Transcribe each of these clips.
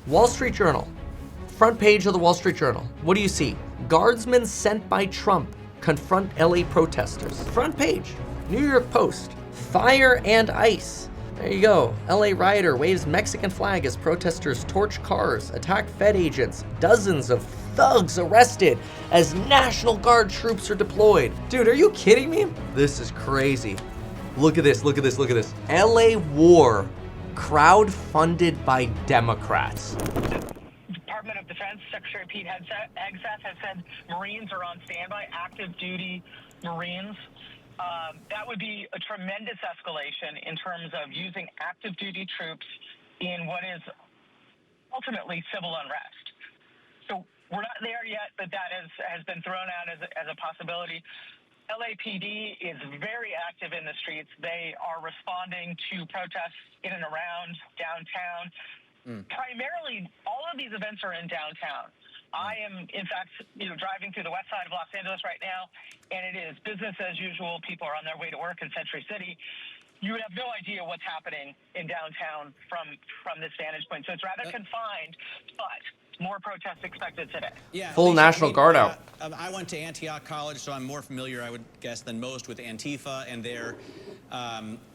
Wall Street Journal. Front page of the Wall Street Journal. What do you see? Guardsmen sent by Trump confront LA protesters. Front page. New York Post. Fire and ice. There you go. LA rioter waves Mexican flag as protesters torch cars, attack Fed agents. Dozens of thugs arrested as National Guard troops are deployed. Dude, are you kidding me? This is crazy. Look at this, look at this, look at this. LA war, crowd funded by Democrats. Department of Defense Secretary Pete Hegseth has said Marines are on standby, active duty Marines. That would be a tremendous escalation in terms of using active duty troops in what is ultimately civil unrest. So we're not there yet, but that has been thrown out as a possibility. LAPD is very active in the streets. They are responding to protests in and around downtown. Primarily, all of these events are in downtown. I am, in fact, driving through the west side of Los Angeles right now, and it is business as usual. People are on their way to work in Century City. You have no idea what's happening in downtown from this vantage point. So it's rather confined, but more protests expected today. Yeah, full National Guard out. I went to Antioch College, so I'm more familiar, I would guess, than most with Antifa and their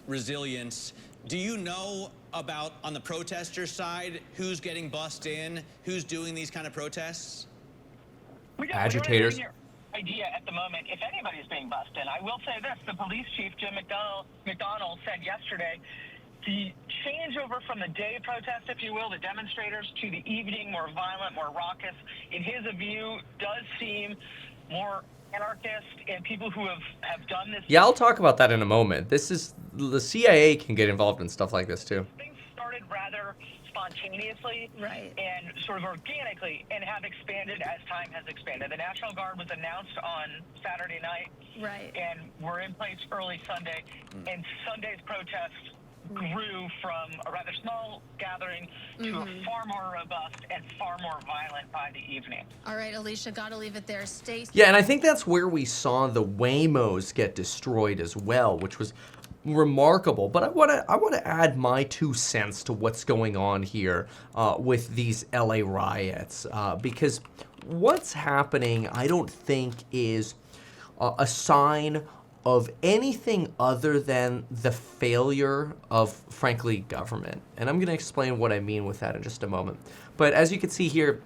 resilience. Do you know about, on the protester side, who's getting bussed in, who's doing these kind of protests? Agitators. We don't have any idea at the moment if anybody's being bussed in. I will say this, the police chief, Jim McDonnell, said yesterday, the changeover from the day protest, if you will, the demonstrators, to the evening, more violent, more raucous, in his view, does seem more anarchist and people who have done this. Yeah, I'll talk about that in a moment. This is, the CIA can get involved in stuff like this too. Things started rather spontaneously and sort of organically and have expanded as time has expanded. The National Guard was announced on Saturday night. And we're in place early Sunday. And Sunday's protest grew from a rather small gathering to a far more robust and far more violent by the evening. All right, Alicia, gotta leave it there. Stay. Yeah, and I think that's where we saw the Waymos get destroyed as well, which was remarkable. But I want to add my 2 cents to what's going on here with these LA riots, because what's happening, I don't think, is a sign of anything other than the failure of, frankly, government. And I'm going to explain what I mean with that in just a moment. But as you can see here,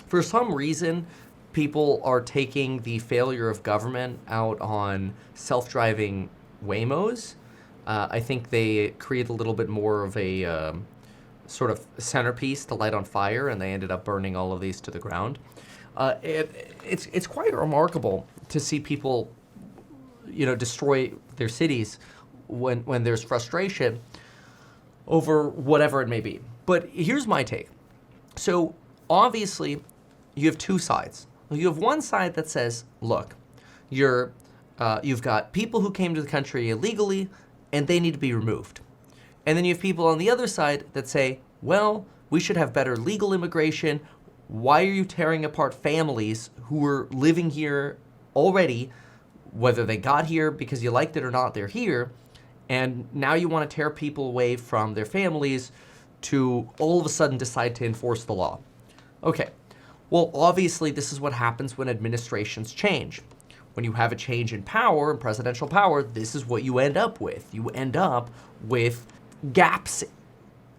for some reason, people are taking the failure of government out on self-driving Waymos. I think they create a little bit more of a sort of centerpiece to light on fire, and they ended up burning all of these to the ground. It's quite remarkable to see people destroy their cities when there's frustration over whatever it may be. But here's my take. So obviously, you have 2 sides. You have one side that says, look, you've got people who came to the country illegally, and they need to be removed. And then you have people on the other side that say, well, we should have better legal immigration. Why are you tearing apart families who were living here already? Whether they got here because you liked it or not, they're here. And now you want to tear people away from their families to all of a sudden decide to enforce the law. Okay, well, obviously this is what happens when administrations change. When you have a change in power, in presidential power, this is what you end up with. You end up with gaps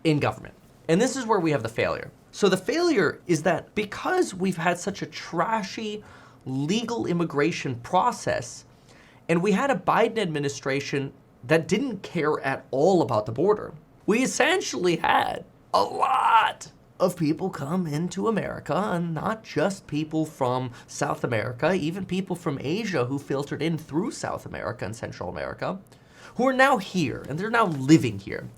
in government. And this is where we have the failure. So the failure is that because we've had such a trashy legal immigration process, and we had a Biden administration that didn't care at all about the border. We essentially had a lot of people come into America, and not just people from South America, even people from Asia who filtered in through South America and Central America, who are now here, and they're now living here.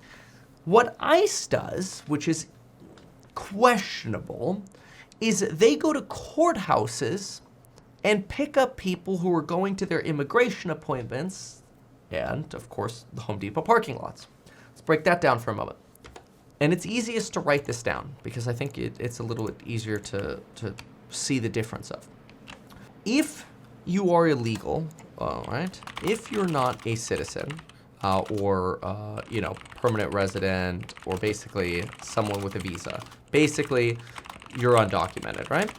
What ICE does, which is questionable, is they go to courthouses and pick up people who are going to their immigration appointments and, of course, the Home Depot parking lots. Let's break that down for a moment. And it's easiest to write this down because I think it's a little bit easier to see the difference of. If you are illegal, all right, if you're not a citizen, or permanent resident, or basically someone with a visa. Basically, you're undocumented, right?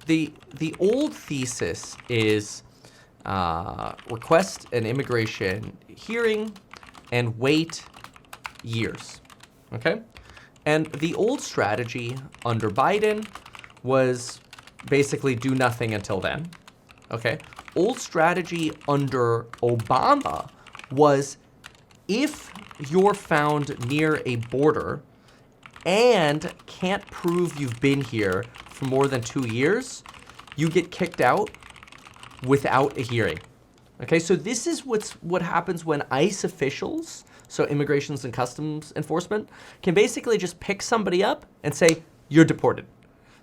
The old thesis is request an immigration hearing and wait years, okay? And the old strategy under Biden was basically do nothing until then, okay? Old strategy under Obama was if you're found near a border and can't prove you've been here for more than 2 years, you get kicked out without a hearing. Okay, so this is what happens when ICE officials, so Immigrations and Customs Enforcement, can basically just pick somebody up and say, you're deported.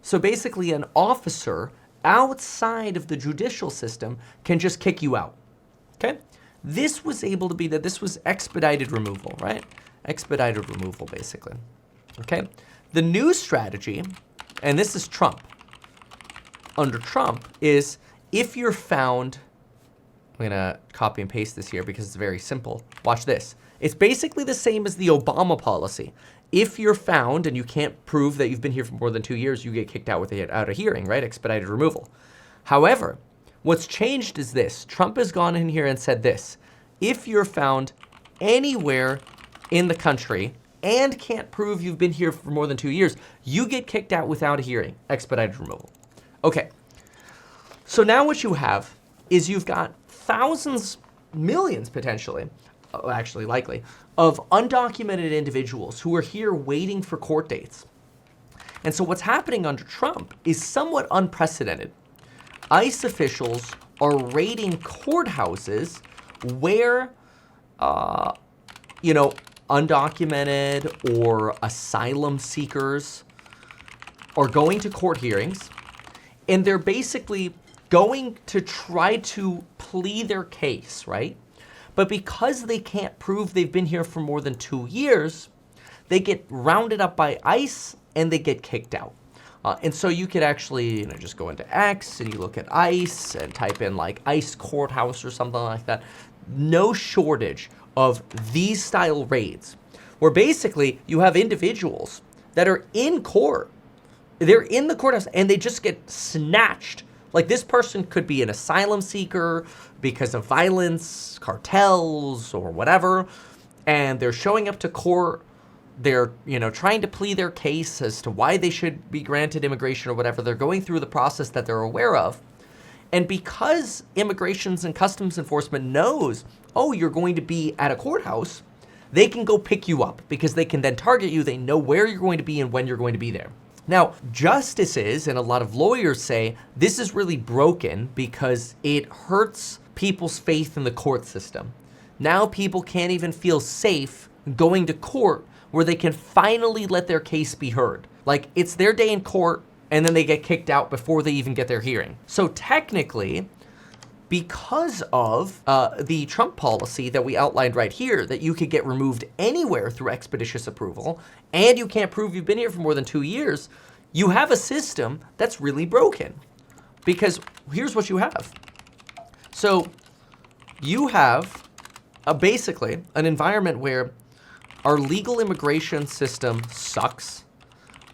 So basically an officer outside of the judicial system can just kick you out. Okay? This was able to be that this was expedited removal, right? Expedited removal, basically. Okay? The new strategy, and this is Trump, under Trump, is if you're found, I'm gonna copy and paste this here because it's very simple. Watch this. It's basically the same as the Obama policy. If you're found and you can't prove that you've been here for more than 2 years, you get kicked out without a hearing, right? Expedited removal. However, what's changed is this. Trump has gone in here and said this. If you're found anywhere in the country and can't prove you've been here for more than 2 years, you get kicked out without a hearing. Expedited removal. Okay. So now what you have is you've got thousands, millions potentially, actually likely, of undocumented individuals who are here waiting for court dates. And so what's happening under Trump is somewhat unprecedented. ICE officials are raiding courthouses where, undocumented or asylum seekers are going to court hearings, and they're basically going to try to plead their case, right? But because they can't prove they've been here for more than 2 years, they get rounded up by ICE and they get kicked out. And so you could actually just go into X and you look at ICE and type in like ICE courthouse or something like that. No shortage of these style raids where basically you have individuals that are in court. They're in the courthouse and they just get snatched. Like this person could be an asylum seeker because of violence, cartels, or whatever, and they're showing up to court. They're, trying to plead their case as to why they should be granted immigration or whatever. They're going through the process that they're aware of. And because Immigrations and Customs Enforcement knows, oh, you're going to be at a courthouse, they can go pick you up because they can then target you. They know where you're going to be and when you're going to be there. Now, justices and a lot of lawyers say this is really broken because it hurts people's faith in the court system. Now people can't even feel safe going to court where they can finally let their case be heard. Like it's their day in court and then they get kicked out before they even get their hearing. So technically, because of the Trump policy that we outlined right here, that you could get removed anywhere through expeditious approval, and you can't prove you've been here for more than 2 years, you have a system that's really broken. Because here's what you have. So you have basically an environment where our legal immigration system sucks.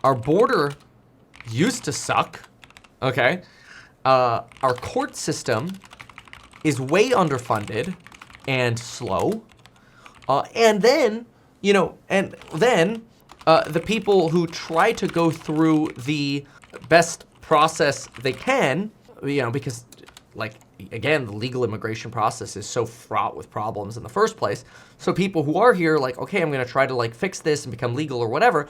Our border used to suck, okay? Our court system is way underfunded and slow. And then the people who try to go through the best process they can, because again, the legal immigration process is so fraught with problems in the first place. So people who are here okay, I'm going to try to fix this and become legal or whatever,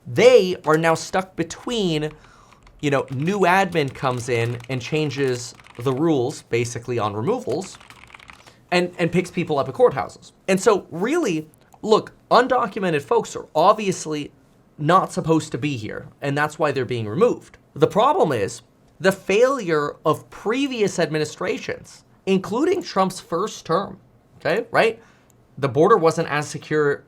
they are now stuck between, new admin comes in and changes the rules basically on removals and picks people up at courthouses. And so really, look, undocumented folks are obviously not supposed to be here, and that's why they're being removed. The problem is the failure of previous administrations, including Trump's first term, okay, right? The border wasn't as secure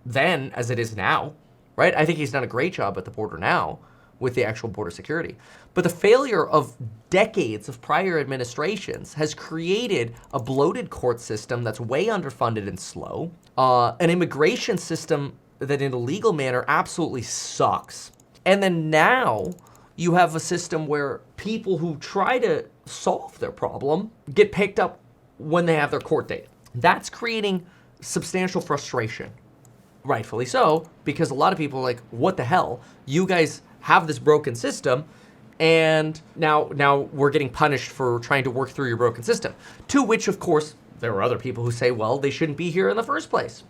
then as it is now, right? I think he's done a great job at the border now. with the actual border security. But the failure of decades of prior administrations has created a bloated court system that's way underfunded and slow, an immigration system that in a legal manner absolutely sucks. And then now you have a system where people who try to solve their problem get picked up when they have their court date. That's creating substantial frustration. Rightfully so, because a lot of people are like, what the hell? You guys have this broken system, and now we're getting punished for trying to work through your broken system. To which, of course, there are other people who say, well, they shouldn't be here in the first place.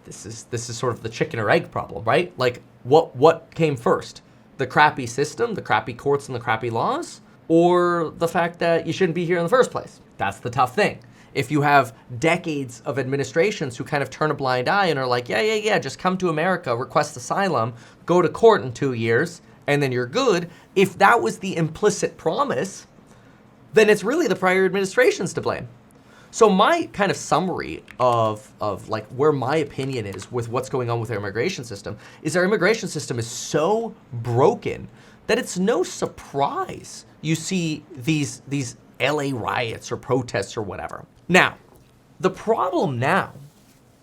This is sort of the chicken or egg problem, right? Like, what came first? The crappy system, the crappy courts and the crappy laws, or the fact that you shouldn't be here in the first place? That's the tough thing. If you have decades of administrations who kind of turn a blind eye and are like, yeah, just come to America, request asylum, go to court in 2 years, and then you're good. If that was the implicit promise, then it's really the prior administrations to blame. So my kind of summary of like where my opinion is with what's going on with our immigration system is our immigration system is so broken that it's no surprise you see these LA riots or protests or whatever. Now, the problem now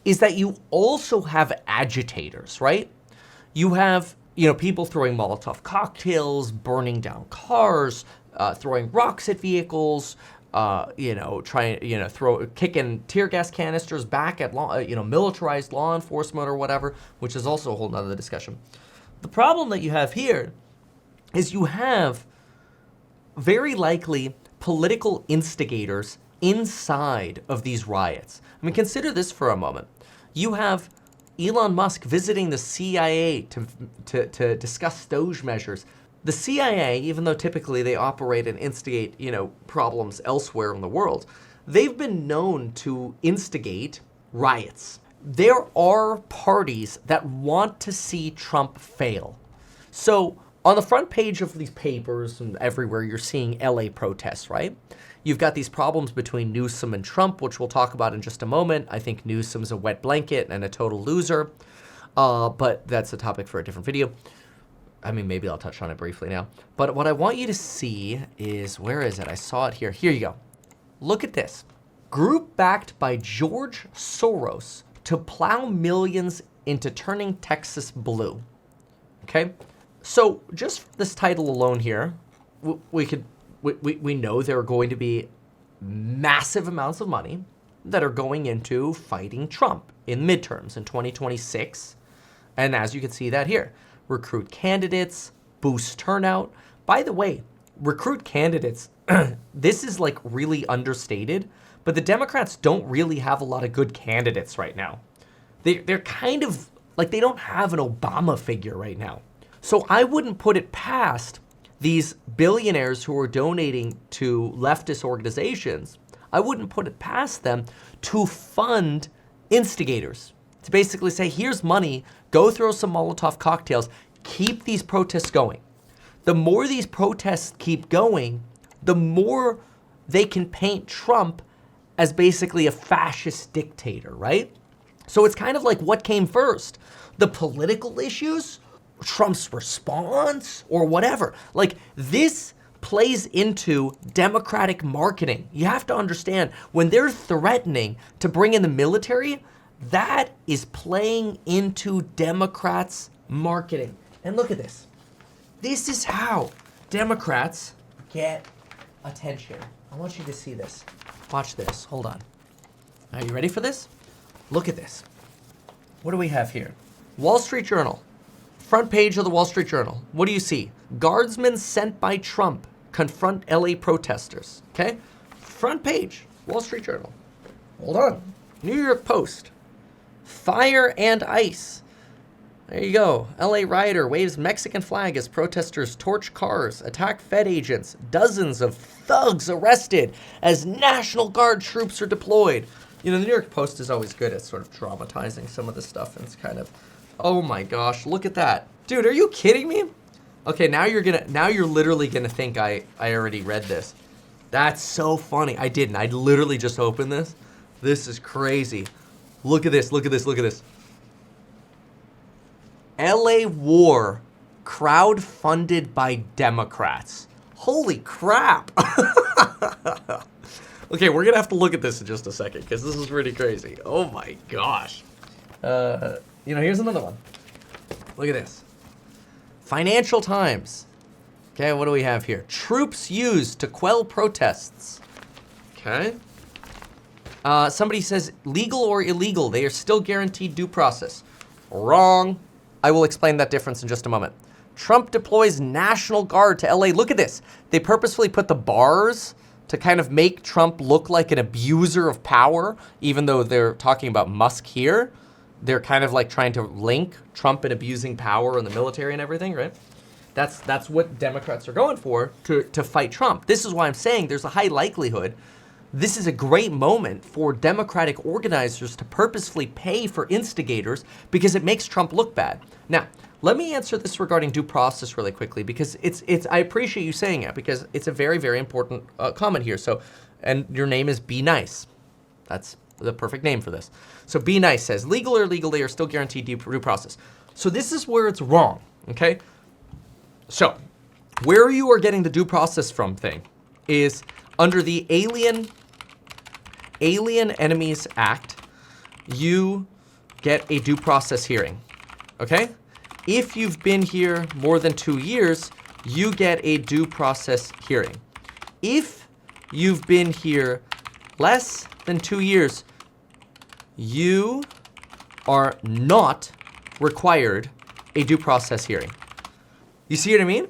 is that you also have agitators, right? You have, people throwing Molotov cocktails, burning down cars, throwing rocks at vehicles, kicking tear gas canisters back at militarized law enforcement or whatever, which is also a whole nother discussion. The problem that you have here is you have very likely political instigators inside of these riots. I mean, consider this for a moment. You have Elon Musk visiting the CIA to discuss DOGE measures. The CIA, even though typically they operate and instigate, problems elsewhere in the world, they've been known to instigate riots. There are parties that want to see Trump fail. So on the front page of these papers and everywhere, you're seeing LA protests, right? You've got these problems between Newsom and Trump, which we'll talk about in just a moment. I think Newsom's a wet blanket and a total loser, but that's a topic for a different video. I mean, maybe I'll touch on it briefly now. But what I want you to see is, where is it? I saw it here. Here you go. Look at this. Group backed by George Soros to plow millions into turning Texas blue. Okay? So just this title alone here, we know there are going to be massive amounts of money that are going into fighting Trump in midterms in 2026. And as you can see that here, recruit candidates, boost turnout. By the way, recruit candidates, this is like really understated, but the Democrats don't really have a lot of good candidates right now. They're kind of like, they don't have an Obama figure right now. So I wouldn't put it past these billionaires who are donating to leftist organizations. I wouldn't put it past them to fund instigators, to basically say, here's money, go throw some Molotov cocktails, keep these protests going. The more these protests keep going, the more they can paint Trump as basically a fascist dictator, right? So it's kind of like, what came first? The political issues, Trump's response, or whatever? Like, this plays into Democratic marketing. You have to understand, when they're threatening to bring in the military, that is playing into Democrats' marketing. And look at this. This is how Democrats get attention. I want you to see this. Watch this. Hold on. Are you ready for this? Look at this. What do we have here? Wall Street Journal. Front page of the Wall Street Journal. What do you see? Guardsmen sent by Trump confront LA protesters. Okay? Front page, Wall Street Journal. Hold on. New York Post. Fire and ice. There you go. LA rioter waves Mexican flag as protesters torch cars, attack Fed agents. Dozens of thugs arrested as National Guard troops are deployed. The New York Post is always good at sort of dramatizing some of this stuff, and it's kind of, oh my gosh, look at that. Dude, are you kidding me? Okay, now you're literally gonna think I already read this. That's so funny. I didn't. I literally just opened this. This is crazy. Look at this, look at this, look at this. LA war crowd-funded by Democrats. Holy crap. Okay, we're going to have to look at this in just a second because this is pretty crazy. Oh my gosh. Here's another one. Look at this. Financial Times. Okay, what do we have here? Troops used to quell protests. Okay. Somebody says legal or illegal, they are still guaranteed due process. Wrong. I will explain that difference in just a moment. Trump deploys National Guard to LA. Look at this. They purposefully put the bars to kind of make Trump look like an abuser of power, even though they're talking about Musk here. They're kind of like trying to link Trump and abusing power and the military and everything, right? That's what Democrats are going for to fight Trump. This is why I'm saying there's a high likelihood this is a great moment for Democratic organizers to purposefully pay for instigators because it makes Trump look bad. Now, let me answer this regarding due process really quickly because I appreciate you saying it because it's a very, very important comment here. So, and your name is Be Nice. That's the perfect name for this. So Be Nice says, legal or illegal, they are still guaranteed due process. So this is where it's wrong, okay? So, where you are getting the due process from thing is under the Alien Enemies Act, you get a due process hearing, okay? If you've been here more than 2 years, you get a due process hearing. If you've been here less than 2 years, you are not required a due process hearing. You see what I mean?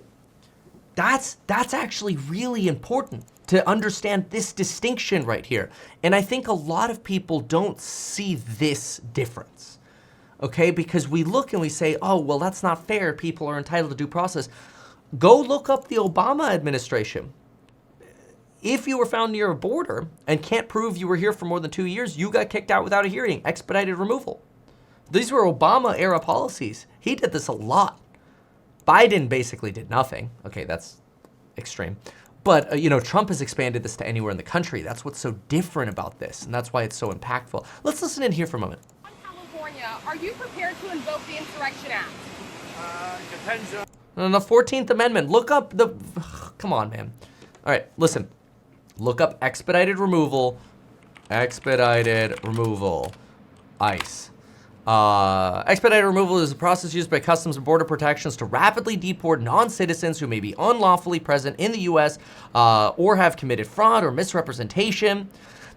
That's actually really important to understand this distinction right here. And I think a lot of people don't see this difference, okay? Because we look and we say, oh, well, that's not fair. People are entitled to due process. Go look up the Obama administration. If you were found near a border and can't prove you were here for more than 2 years, you got kicked out without a hearing, expedited removal. These were Obama-era policies. He did this a lot. Biden basically did nothing. Okay, that's extreme. But, Trump has expanded this to anywhere in the country. That's what's so different about this, and that's why it's so impactful. Let's listen in here for a moment. On California, are you prepared to invoke the Insurrection Act? Depends on... On the 14th Amendment, look up the... Come on, man. All right, listen. Look up expedited removal. Expedited removal. ICE. Expedited removal is a process used by Customs and Border Protections to rapidly deport non-citizens who may be unlawfully present in the U.S. Or have committed fraud or misrepresentation.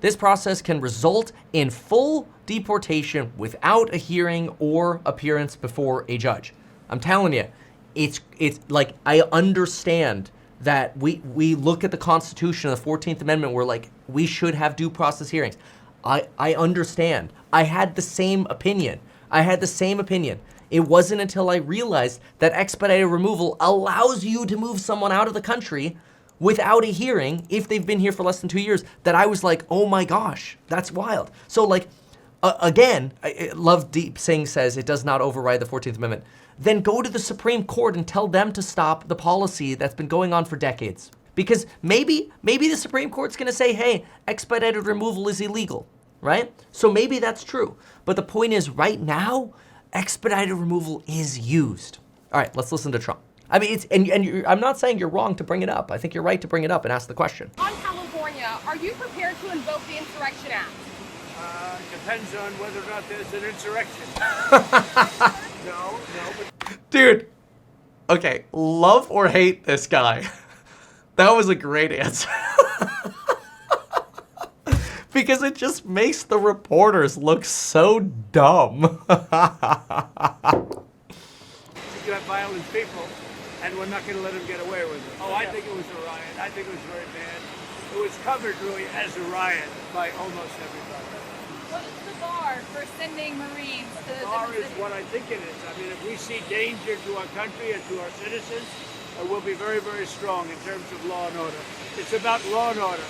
This process can result in full deportation without a hearing or appearance before a judge. I'm telling you, it's like, I understand that we look at the Constitution and the 14th Amendment, we're like, we should have due process hearings. I understand. I had the same opinion. It wasn't until I realized that expedited removal allows you to move someone out of the country without a hearing if they've been here for less than 2 years that I was like, oh my gosh, that's wild. So again, Love Deep Singh says it does not override the 14th Amendment. Then go to the Supreme Court and tell them to stop the policy that's been going on for decades. Because maybe the Supreme Court's gonna say, hey, expedited removal is illegal, right? So maybe that's true. But the point is, right now, expedited removal is used. All right, let's listen to Trump. I mean, I'm not saying you're wrong to bring it up. I think you're right to bring it up and ask the question. On California, are you prepared to invoke the Insurrection Act? Depends on whether or not there's an insurrection. No. Dude, okay, love or hate this guy. That was a great answer. Because it just makes the reporters look so dumb. You got violent people, and we're not going to let them get away with it. Oh, I think it was a riot. I think it was very bad. It was covered really as a riot by almost everybody. What is the bar for sending Marines to The bar is what I think it is. I mean, if we see danger to our country and to our citizens, we'll be very, very strong in terms of law and order. It's about law and order.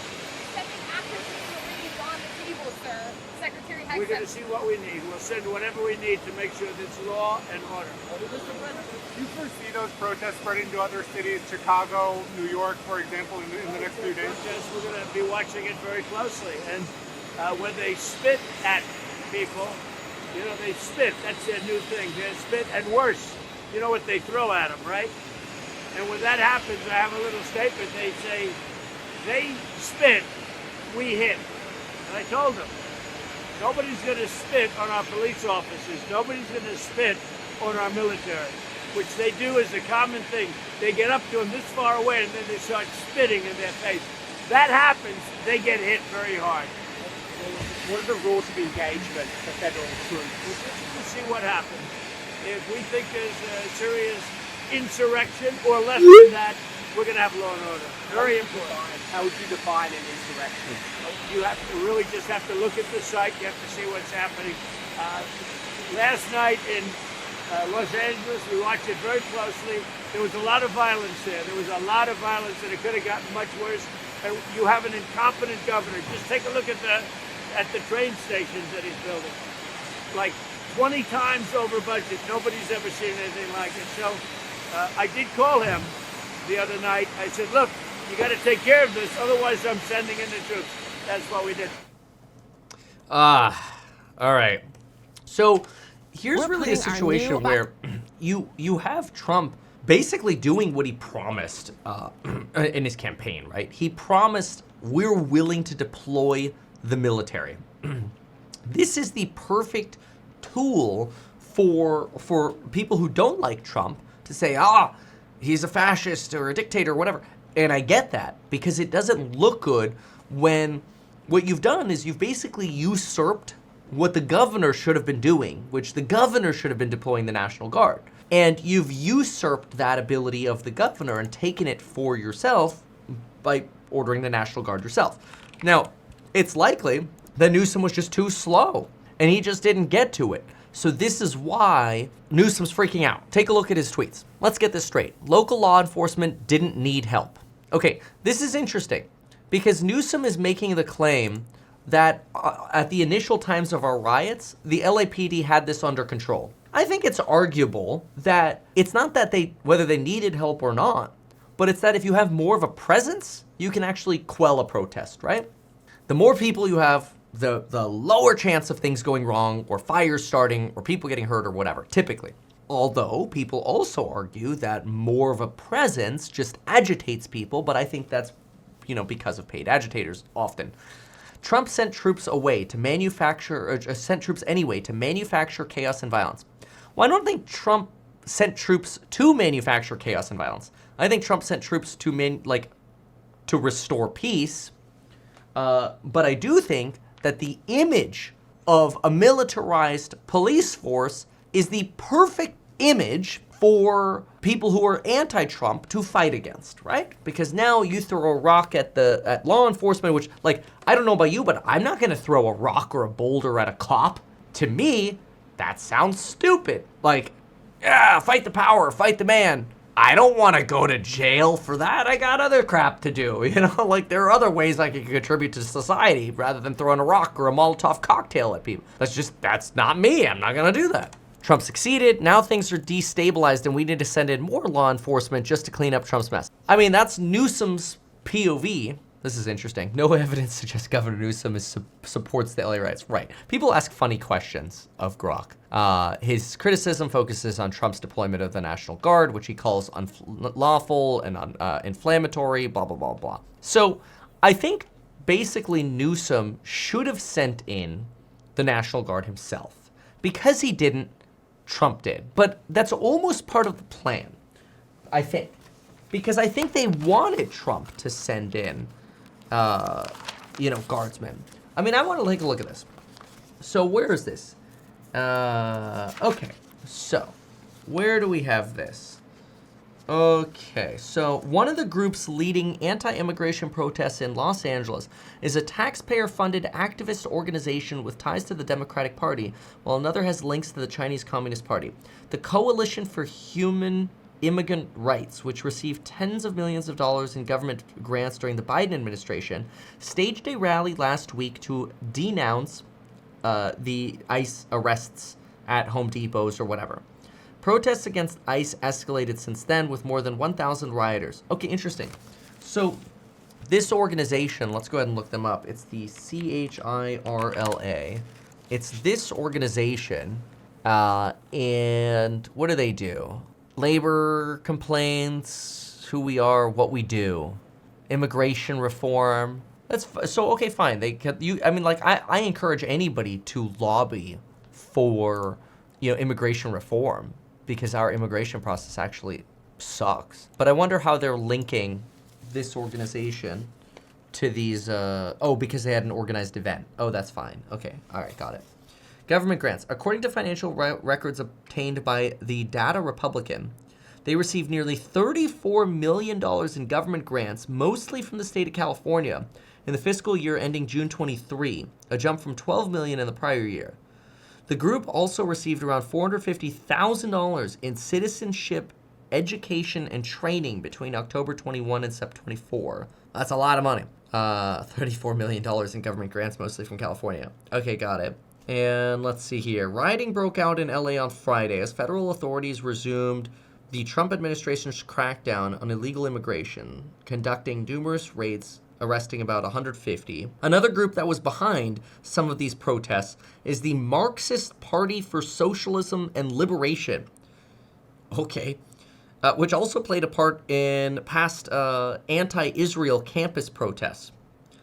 Sending active Marines on the table, sir? Secretary Hexas. We're going to see what we need. We'll send whatever we need to make sure there's law and order. Do you foresee those protests spreading to other cities, Chicago, New York, for example, in the next few days? We're going to be watching it very closely. And when they spit at people, they spit. That's their new thing. They spit, and worse. you know what they throw at them, right? And when that happens, I have a little statement. They say, they spit, we hit. And I told them, nobody's going to spit on our police officers. Nobody's going to spit on our military, which they do as a common thing. They get up to them this far away and then they start spitting in their face. That happens, they get hit very hard. What are the rules of engagement for federal troops? We'll see what happens. If we think there's a serious insurrection or less than that, we're going to have law and order. Very important. How would you define an insurrection? You have to really just have to look at the site. You have to see what's happening. Last night in Los Angeles, we watched it very closely. There was a lot of violence there. There was a lot of violence, and it could have gotten much worse. And you have an incompetent governor. Just take a look at the train stations that he's building. Like 20 times over budget. Nobody's ever seen anything like it. So I did call him the other night. I said, look, you got to take care of this. Otherwise, I'm sending in the troops. That's what we did. All right. So here's We're really a putting our situation new- where you have Trump basically doing what he promised in his campaign, right? He promised, we're willing to deploy the military. This is the perfect tool for people who don't like Trump to say, he's a fascist or a dictator or whatever. And I get that, because it doesn't look good when what you've done is you've basically usurped what the governor should have been doing, which the governor should have been deploying the National Guard. And you've usurped that ability of the governor and taken it for yourself by ordering the National Guard yourself. Now, it's likely that Newsom was just too slow and he just didn't get to it. So this is why Newsom's freaking out. Take a look at his tweets. Let's get this straight. Local law enforcement didn't need help. Okay, this is interesting because Newsom is making the claim that at the initial times of our riots, the LAPD had this under control. I think it's arguable that it's not that whether they needed help or not, but it's that if you have more of a presence, you can actually quell a protest, right? The more people you have, the lower chance of things going wrong or fires starting or people getting hurt or whatever, typically. Although people also argue that more of a presence just agitates people, but I think that's, because of paid agitators often. Trump sent troops away to sent troops anyway to manufacture chaos and violence. Well, I don't think Trump sent troops to manufacture chaos and violence. I think Trump sent troops to restore peace. But I do think that the image of a militarized police force is the perfect image for people who are anti-Trump to fight against, right? Because now you throw a rock at law enforcement, which, I don't know about you, but I'm not going to throw a rock or a boulder at a cop. To me, that sounds stupid. Fight the power, fight the man. I don't want to go to jail for that. I got other crap to do. There are other ways I can contribute to society rather than throwing a rock or a Molotov cocktail at people. That's not me. I'm not going to do that. Trump succeeded. Now things are destabilized and we need to send in more law enforcement just to clean up Trump's mess. I mean, that's Newsom's POV. This is interesting. No evidence suggests Governor Newsom supports the LA riots. Right. People ask funny questions of Grok. His criticism focuses on Trump's deployment of the National Guard, which he calls unlawful and inflammatory, blah, blah, blah, blah. So I think basically Newsom should have sent in the National Guard himself. Because he didn't, Trump did. But that's almost part of the plan, I think. Because I think they wanted Trump to send in guardsmen. I mean, I want to take a look at this. So where is this? Okay, so where do we have this? Okay, so one of the groups leading anti-immigration protests in Los Angeles is a taxpayer-funded activist organization with ties to the Democratic Party, while another has links to the Chinese Communist Party. The Coalition for Human Immigrant Rights, which received tens of millions of dollars in government grants during the Biden administration, staged a rally last week to denounce the ICE arrests at Home Depots or whatever. Protests against ICE escalated since then with more than 1,000 rioters. Okay, interesting. So this organization, let's go ahead and look them up. It's the CHIRLA. It's this organization, and what do? Labor complaints, who we are, what we do. Immigration reform. So okay, fine. I encourage anybody to lobby for, immigration reform because our immigration process actually sucks. But I wonder how they're linking this organization to these, because they had an organized event. Oh, that's fine. Okay, all right, got it. Government grants. According to financial records obtained by the Data Republican, they received nearly $34 million in government grants, mostly from the state of California, in the fiscal year ending June 23, a jump from $12 million in the prior year. The group also received around $450,000 in citizenship, education, and training between October 21 and September 24. That's a lot of money. $34 million in government grants, mostly from California. Okay, got it. And let's see here. Rioting broke out in LA on Friday as federal authorities resumed the Trump administration's crackdown on illegal immigration, conducting numerous raids, arresting about 150. Another group that was behind some of these protests is the Marxist Party for Socialism and Liberation. Okay. Which also played a part in past anti-Israel campus protests.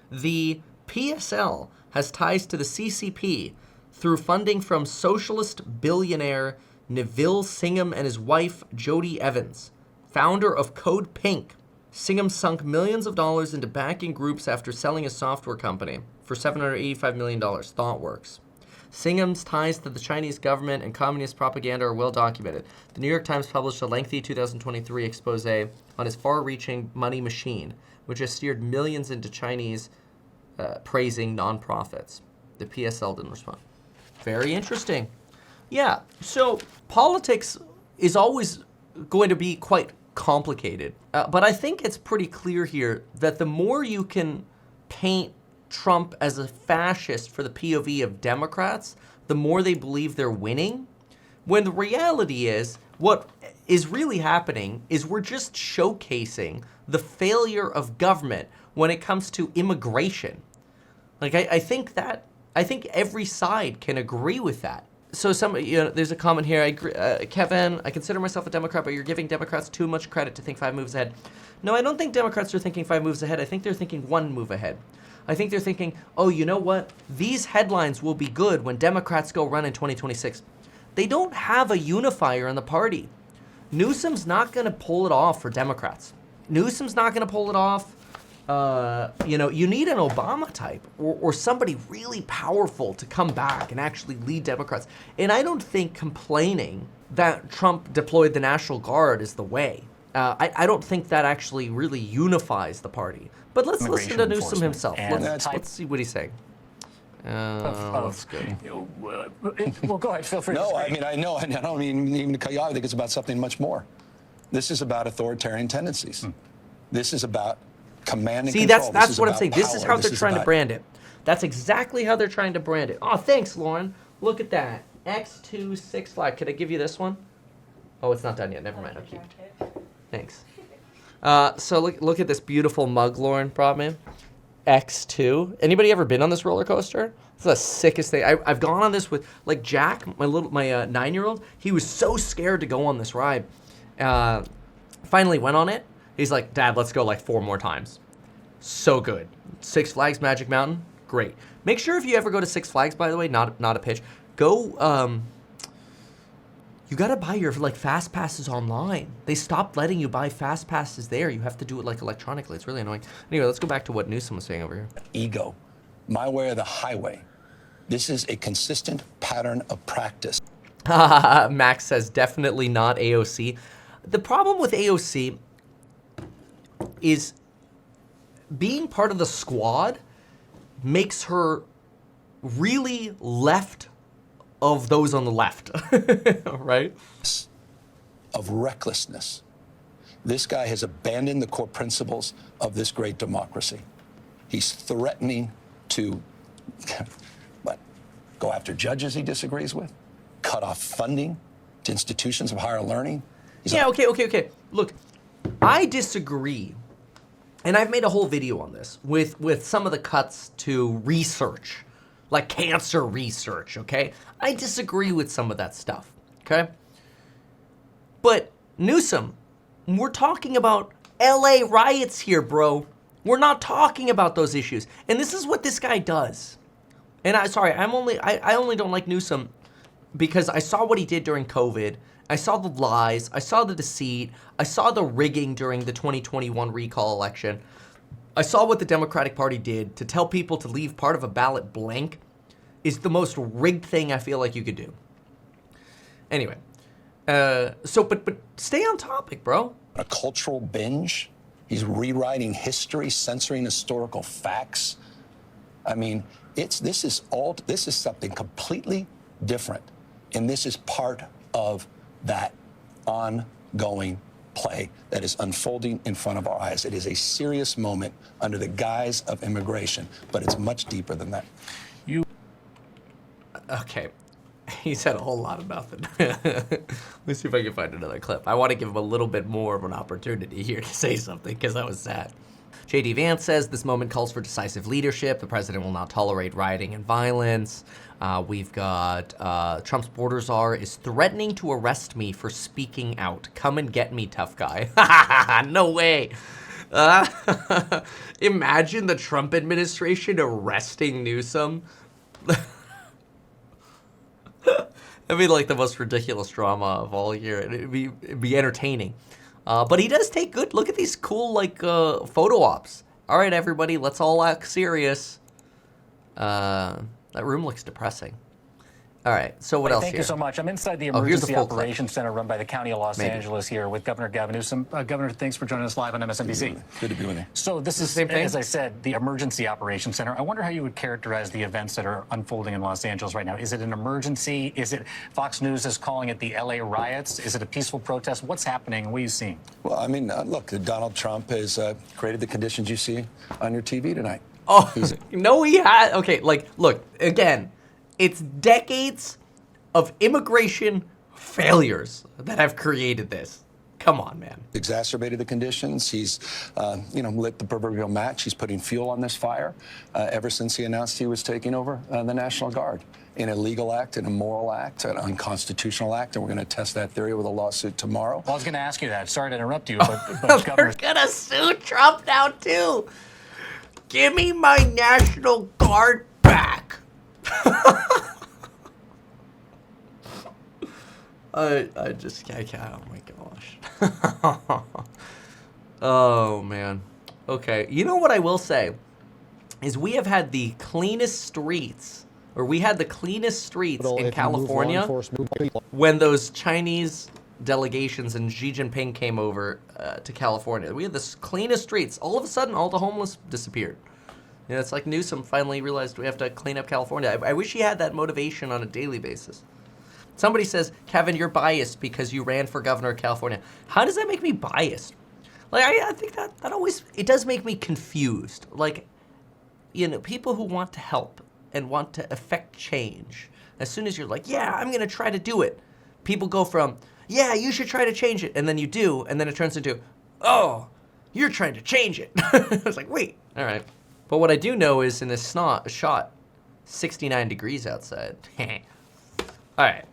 The PSL has ties to the CCP through funding from socialist billionaire Neville Singham and his wife, Jody Evans, founder of Code Pink. Singham sunk millions of dollars into backing groups after selling a software company for $785 million, ThoughtWorks. Singham's ties to the Chinese government and communist propaganda are well documented. The New York Times published a lengthy 2023 expose on his far-reaching money machine, which has steered millions into Chinese praising nonprofits. The PSL didn't respond. Very interesting. Yeah, so politics is always going to be quite complicated. But I think it's pretty clear here that the more you can paint Trump as a fascist for the POV of Democrats, the more they believe they're winning. When the reality is, what is really happening is we're just showcasing the failure of government when it comes to immigration. Like, I think every side can agree with that. So there's a comment here. I agree, Kevin, I consider myself a Democrat, but you're giving Democrats too much credit to think 5 moves ahead. No, I don't think Democrats are thinking 5 moves ahead. I think they're thinking 1 move ahead. I think they're thinking, oh, you know what? These headlines will be good when Democrats go run in 2026. They don't have a unifier in the party. Newsom's not going to pull it off for Democrats. Newsom's not going to pull it off. You need an Obama type or somebody really powerful to come back and actually lead Democrats. And I don't think complaining that Trump deployed the National Guard is the way. I don't think that actually really unifies the party. But let's listen to Newsom himself. Let's see what he's saying. Let's go. Well, go ahead. Feel free. No, I mean, I know. I don't mean even to cut you off. I think it's about something much more. This is about authoritarian tendencies. This is about command and control. See, that's what I'm saying. This is how they're trying to brand it. That's exactly how they're trying to brand it. Oh, thanks, Lauren. Look at that. X2 Six Flags. Could I give you this one? Oh, it's not done yet. Never mind. I'll keep it. Thanks. So look at this beautiful mug Lauren brought me. X2. Anybody ever been on this roller coaster? It's the sickest thing. I've gone on this with like Jack, my 9-year-old. He was so scared to go on this ride. Finally went on it. He's like, Dad, let's go like 4 more times. So good. Six Flags Magic Mountain, great. Make sure if you ever go to Six Flags, by the way, not a pitch, go. You gotta buy your like fast passes online. They stopped letting you buy fast passes there. You have to do it like electronically. It's really annoying. Anyway, let's go back to what Newsom was saying over here. Ego, my way or the highway. This is a consistent pattern of practice. Max says definitely not AOC. The problem with AOC is being part of the squad makes her really left of those on the left, right? Of recklessness. This guy has abandoned the core principles of this great democracy. He's threatening to go after judges he disagrees with, cut off funding to institutions of higher learning. Okay. Look, I disagree, and I've made a whole video on this with some of the cuts to research, like cancer research, okay? I disagree with some of that stuff, okay? But Newsom, we're talking about LA riots here, bro. We're not talking about those issues. And this is what this guy does. And I only don't like Newsom because I saw what he did during COVID. I saw the lies. I saw the deceit. I saw the rigging during the 2021 recall election. I saw what the Democratic Party did to tell people to leave part of a ballot blank is the most rigged thing I feel like you could do. Anyway, but stay on topic, bro. A cultural binge. He's rewriting history, censoring historical facts. I mean, this is something completely different, and this is part of that ongoing play that is unfolding in front of our eyes. It is a serious moment under the guise of immigration, but it's much deeper than that. Okay. He said a whole lot of nothing. Let's see if I can find another clip. I want to give him a little bit more of an opportunity here to say something because that was sad. J.D. Vance says this moment calls for decisive leadership. The president will not tolerate rioting and violence. We've got Trump's border czar is threatening to arrest me for speaking out. Come and get me, tough guy. No way. Imagine the Trump administration arresting Newsom. It'd be like the most ridiculous drama of all year. It'd be entertaining. But he does take good. Look at these cool photo ops. All right, everybody, let's all act serious. That room looks depressing. All right, so what else Thank here? you so much. I'm inside the here's the Emergency full Operations Center run by the County of Los Angeles here with Governor Gavin Newsom. Governor, thanks for joining us live on MSNBC. Good to be with you. So this is, Same thing? as I said, the Emergency Operations Center. I wonder how you would characterize the events that are unfolding in Los Angeles right now. Is it an emergency? Is it Fox News is calling it the LA riots? Is it a peaceful protest? What's happening? What are you seeing? Well, I mean, look, Donald Trump has created the conditions you see on your TV tonight. Oh, no, he had. Okay, look, again, it's decades of immigration failures that have created this. Come on, man. Exacerbated the conditions. He's, lit the proverbial match. He's putting fuel on this fire ever since he announced he was taking over the National Guard. An illegal act, an immoral act, an unconstitutional act, and we're going to test that theory with a lawsuit tomorrow. Well, I was going to ask you that. Sorry to interrupt you, but They're gonna sue Trump now, too. Give me my National Guard back. I can't, oh my gosh. Oh, man. Okay, you know what I will say is we have had the cleanest streets, in California when those Chinese delegations and Xi Jinping came over to California. We had the cleanest streets. All of a sudden, all the homeless disappeared. You know, it's like Newsom finally realized we have to clean up California. I wish he had that motivation on a daily basis. Somebody says, Kevin, you're biased because you ran for governor of California. How does that make me biased? Like, I think that always, it does make me confused. Like, you know, people who want to help and want to affect change, as soon as you're like, yeah, I'm going to try to do it, people go from, yeah, you should try to change it, and then you do, and then it turns into, oh, you're trying to change it. I was like, wait, all right. But what I do know is in this shot, 69 degrees outside. All right.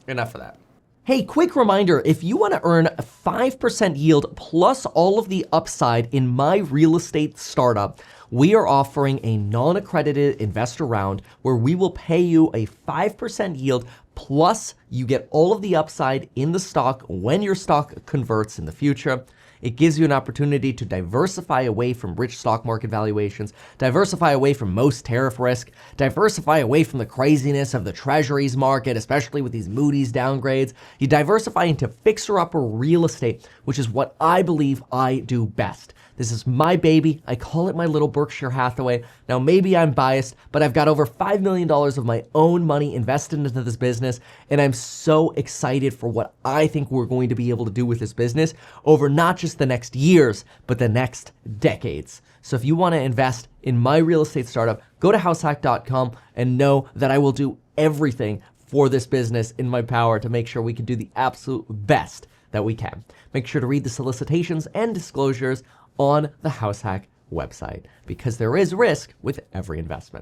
Enough of that. Hey, quick reminder, if you want to earn a 5% yield plus all of the upside in my real estate startup, we are offering a non-accredited investor round where we will pay you a 5% yield plus you get all of the upside in the stock when your stock converts in the future. It gives you an opportunity to diversify away from rich stock market valuations, diversify away from most tariff risk, diversify away from the craziness of the treasuries market, especially with these Moody's downgrades. You diversify into fixer-upper real estate, which is what I believe I do best. This is my baby. I call it my little Berkshire Hathaway. Now, maybe I'm biased, but I've got over $5 million of my own money invested into this business, and I'm so excited for what I think we're going to be able to do with this business over not just the next years, but the next decades. So if you want to invest in my real estate startup, go to househack.com and know that I will do everything for this business in my power to make sure we can do the absolute best that we can. Make sure to read the solicitations and disclosures on the Househack website because there is risk with every investment.